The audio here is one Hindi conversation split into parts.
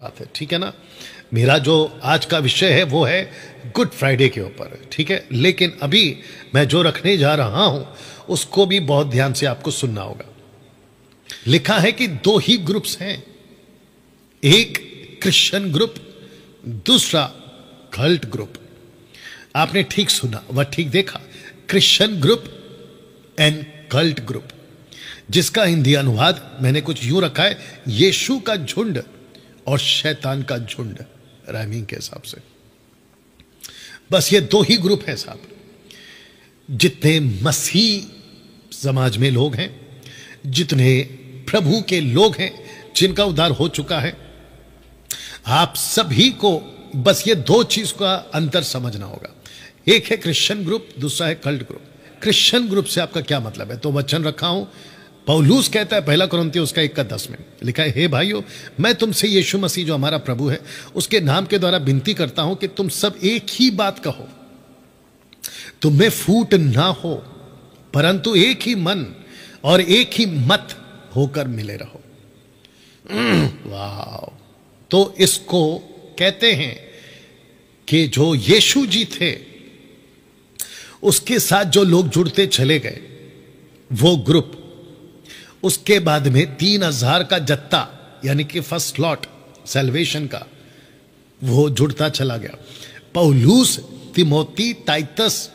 बात है, ठीक है ना। मेरा जो आज का विषय है वो है गुड फ्राइडे के ऊपर, ठीक है। लेकिन अभी मैं जो रखने जा रहा हूं उसको भी बहुत ध्यान से आपको सुनना होगा। लिखा है कि दो ही ग्रुप्स हैं, एक क्रिश्चियन ग्रुप, दूसरा कल्ट ग्रुप। आपने ठीक सुना, वह ठीक देखा, Christian group and cult group, जिसका हिंदी अनुवाद मैंने कुछ यूं रखा है, यीशु का झुंड और शैतान का झुंड, राइमिंग के हिसाब से। बस ये दो ही ग्रुप हैं साहब। जितने मसीह समाज में लोग हैं, जितने प्रभु के लोग हैं, जिनका उद्धार हो चुका है, आप सभी को बस ये दो चीज का अंतर समझना होगा। एक है क्रिश्चियन ग्रुप, दूसरा है कल्ट ग्रुप। क्रिश्चियन ग्रुप से आपका क्या मतलब है? तो वचन रखा हूं, पौलुस कहता है 1 कुरिन्थियों उसका 1:10 में लिखा है, हे भाइयों, मैं तुमसे यीशु मसीह जो हमारा प्रभु है उसके नाम के द्वारा विनती करता हूं कि तुम सब एक ही बात कहो, तुम में फूट ना हो, परंतु एक ही मन और एक ही मत होकर मिले रहो। वाह! तो इसको कहते हैं कि जो यीशु जी थे उसके साथ जो लोग जुड़ते चले गए वो ग्रुप, उसके बाद में 3000 का जत्ता, यानी कि फर्स्ट लॉट सैल्वेशन का, वो जुड़ता चला गया। पौलुस, तिमोथी, टाइटस,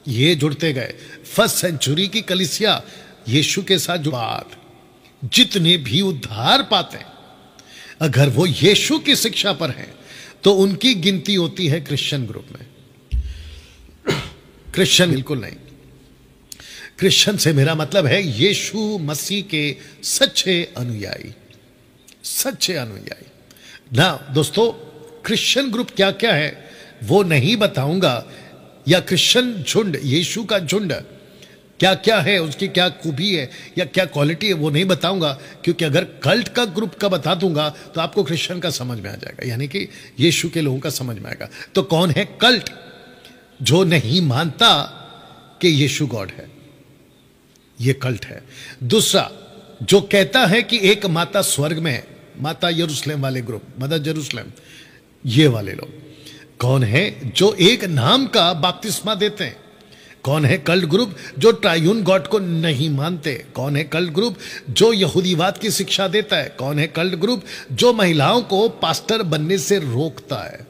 ये जुड़ते गए। फर्स्ट सेंचुरी की कलीसिया यीशु के साथ जुड़ात, जितने भी उद्धार पाते हैं अगर वो यीशु की शिक्षा पर हैं तो उनकी गिनती होती है क्रिश्चियन ग्रुप में। क्रिश्चियन बिल्कुल नहीं। क्रिश्चियन से मेरा मतलब है यीशु मसीह के सच्चे अनुयायी, सच्चे अनुयायी ना। दोस्तों, क्रिश्चियन ग्रुप क्या क्या है वो नहीं बताऊंगा, या क्रिश्चियन झुंड, यीशु का झुंड क्या क्या है, उसकी क्या खूबी है या क्या क्वालिटी है वो नहीं बताऊंगा, क्योंकि अगर कल्ट का ग्रुप का बता दूंगा तो आपको क्रिश्चियन का समझ में आ जाएगा, यानी कि यीशु के लोगों का समझ में आएगा। तो कौन है कल्ट? जो नहीं मानता कि यीशु गॉड है, ये कल्ट है। दूसरा, जो कहता है कि एक माता स्वर्ग में है, माता यरूशलेम वाले ग्रुप, मदर जेरूशलेम, ये वाले लोग। कौन है? जो एक नाम का बपतिस्मा देते हैं। कौन है कल्ट ग्रुप? जो ट्रायून गॉड को नहीं मानते। कौन है कल्ट ग्रुप? जो यहूदीवाद की शिक्षा देता है। कौन है कल्ट ग्रुप? जो महिलाओं को पास्टर बनने से रोकता है।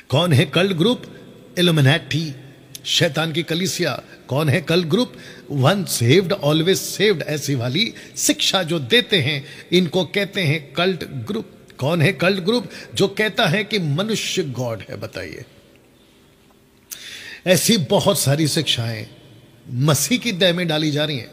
कौन है कल्ट ग्रुप? इल्यूमिनाटी, शैतान की कलीसिया। कौन है cult group? One saved always saved, ऐसी वाली शिक्षा जो देते हैं, इनको कहते हैं कल्ट ग्रुप। कौन है कल्ट ग्रुप? जो कहता है कि मनुष्य गॉड है। बताइए, ऐसी बहुत सारी शिक्षाएं मसीह की देह में डाली जा रही हैं।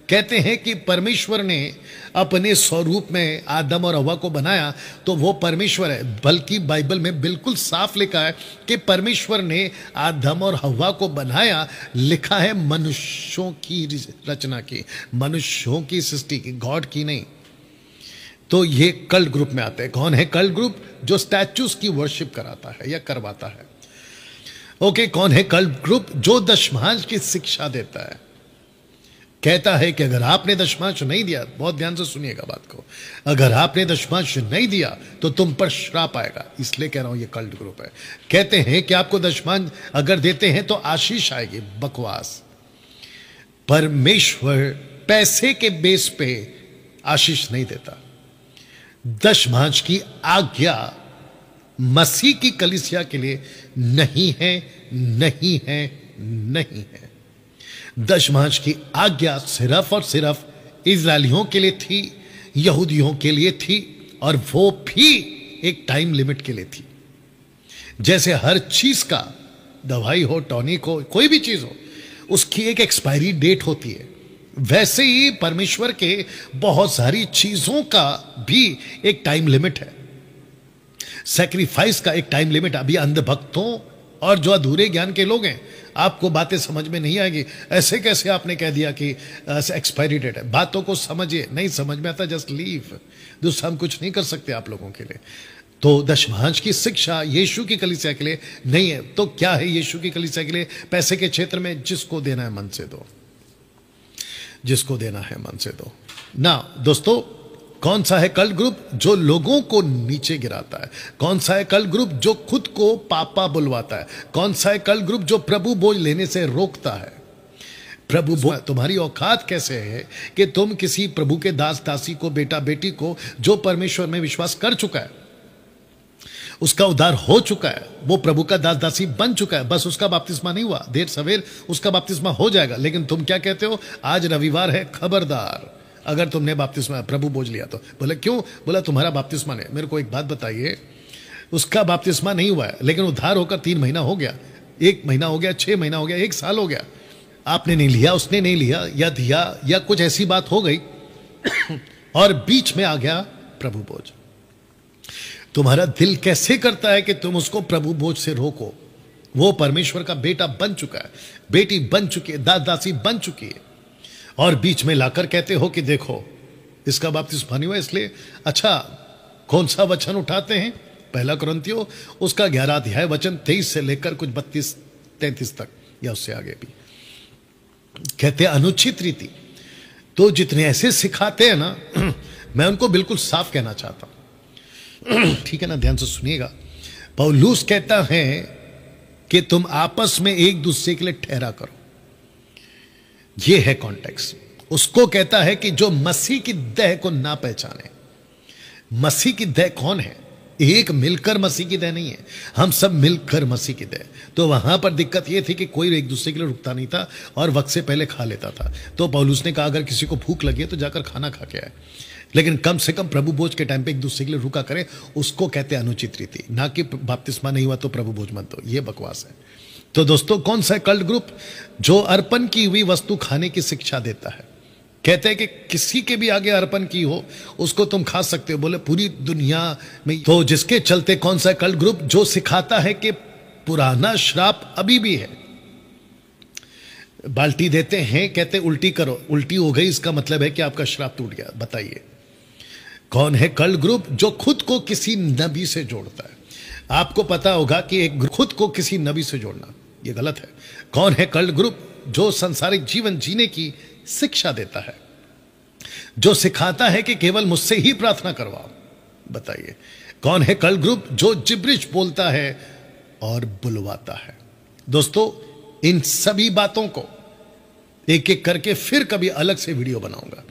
कहते हैं कि परमेश्वर ने अपने स्वरूप में आदम और हव्वा को बनाया तो वो परमेश्वर है, बल्कि बाइबल में बिल्कुल साफ लिखा है कि परमेश्वर ने आदम और हव्वा को बनाया, लिखा है मनुष्यों की रचना की, मनुष्यों की सृष्टि की, गॉड की नहीं। तो ये कल्ट ग्रुप में आते हैं। कौन है कल्ट ग्रुप? जो स्टैचूज की वर्शिप कराता है या करवाता है। ओके, कौन है कल्ट ग्रुप? जो दशमांश की शिक्षा देता है, कहता है कि अगर आपने दशमांश नहीं दिया, बहुत ध्यान से सुनिएगा बात को, अगर आपने दशमांश नहीं दिया तो तुम पर श्राप आएगा। इसलिए कह रहा हूं ये कल्ट ग्रुप है। कहते हैं कि आपको दशमांश अगर देते हैं तो आशीष आएगी। बकवास। परमेश्वर पैसे के बेस पे आशीष नहीं देता। दशमांश की आज्ञा मसीह की कलीसिया के लिए नहीं है, नहीं है, नहीं है। दशमांश की आज्ञा सिर्फ और सिर्फ इजरायलियों के लिए थी, यहूदियों के लिए थी, और वो भी एक टाइम लिमिट के लिए थी। जैसे हर चीज का, दवाई हो, टॉनिक हो, कोई भी चीज हो, उसकी एक एक्सपायरी डेट होती है, वैसे ही परमेश्वर के बहुत सारी चीजों का भी एक टाइम लिमिट है। सैक्रिफाइस का एक टाइम लिमिट। अभी अंधभक्तों और जो अधूरे ज्ञान के लोग हैं, आपको बातें समझ में नहीं आएगी। ऐसे कैसे आपने कह दिया कि एक्सपायरी डेट है? बातों को समझिए, नहीं समझ में आता जस्ट लीव। दूसरा हम कुछ नहीं कर सकते आप लोगों के लिए। तो दशमांश की शिक्षा यीशु की कलीसिया के लिए नहीं है। तो क्या है यीशु की कलीसिया के लिए? पैसे के क्षेत्र में जिसको देना है मन से दो, जिसको देना है मन से दो ना। दोस्तों, कौन सा है कल्ट ग्रुप जो लोगों को नीचे गिराता है? कौन सा है कल्ट ग्रुप जो खुद को पापा बुलवाता है? कौन सा है कल्ट ग्रुप जो प्रभु बोझ लेने से रोकता है? प्रभु बोझ, तुम्हारी औकात कैसे है कि तुम किसी प्रभु के दास दासी को, बेटा बेटी को, जो परमेश्वर में विश्वास कर चुका है, उसका उद्धार हो चुका है, वो प्रभु का दास दासी बन चुका है, बस उसका बपतिस्मा नहीं हुआ, देर सवेर उसका बपतिस्मा हो जाएगा, लेकिन तुम क्या कहते हो? आज रविवार है, खबरदार अगर तुमने बपतिस्मा प्रभु बोझ लिया तो। बोले क्यों? बोला तुम्हारा बपतिस्मा नहीं। मेरे को एक बात बताइए, उसका बपतिस्मा नहीं हुआ है लेकिन उद्धार होकर 3 महीना हो गया, 1 महीना हो गया, 6 महीना हो गया, 1 साल हो गया, आपने नहीं लिया, उसने नहीं लिया, या दिया, या कुछ ऐसी बात हो गई और बीच में आ गया प्रभु बोझ। तुम्हारा दिल कैसे करता है कि तुम उसको प्रभु बोझ से रोको? वो परमेश्वर का बेटा बन चुका है, बेटी बन चुकी है, दास दासी बन चुकी है, और बीच में लाकर कहते हो कि देखो इसका बपतिस्मा नहीं हुआ इसलिए। अच्छा, कौन सा वचन उठाते हैं? 1 कुरिन्थियों उसका 11 अध्याय वचन 23 से लेकर कुछ 32-33 तक, या उससे आगे भी। कहते हैं अनुचित रीति। तो जितने ऐसे सिखाते हैं ना, मैं उनको बिल्कुल साफ कहना चाहता हूं, ठीक है ना? ध्यान से सुनिएगा। पौलुस कहता है कि तुम आपस में एक दूसरे के लिए ठहरा करो। यह है कॉन्टेक्स्ट। उसको कहता है कि जो मसीह की देह को ना पहचाने। मसीह की देह कौन है? एक मिलकर मसीह की देह नहीं है, हम सब मिलकर मसीह की देह। तो वहां पर दिक्कत यह थी कि कोई एक दूसरे के लिए रुकता नहीं था और वक्त से पहले खा लेता था। तो पौलुस ने कहा अगर किसी को भूख लगी है तो जाकर खाना खा के आए, लेकिन कम से कम प्रभु भोज के टाइम पे एक दूसरे के लिए रुका करें। उसको कहते हैं अनुचित रीति, ना कि बपतिस्मा नहीं हुआ तो प्रभु भोज मत दो। ये बकवास है। तो दोस्तों, कौन सा कल्ट ग्रुप जो अर्पण की हुई वस्तु खाने की शिक्षा देता है? कहते हैं कि किसी के भी आगे अर्पण की हो उसको तुम खा सकते हो। बोले पूरी दुनिया में? तो जिसके चलते कौन सा कल्ट ग्रुप जो सिखाता है कि पुराना श्राप अभी भी है। बाल्टी देते हैं, कहते उल्टी करो, उल्टी हो गई इसका मतलब है कि आपका श्राप टूट गया। बताइए कौन है कल्ट ग्रुप जो खुद को किसी नबी से जोड़ता है? आपको पता होगा कि एक खुद को किसी नबी से जोड़ना यह गलत है। कौन है कल्ट ग्रुप जो सांसारिक जीवन जीने की शिक्षा देता है, जो सिखाता है कि केवल मुझसे ही प्रार्थना करवाओ? बताइए कौन है कल्ट ग्रुप जो जिब्रिश बोलता है और बुलवाता है? दोस्तों, इन सभी बातों को एक एक करके फिर कभी अलग से वीडियो बनाऊंगा।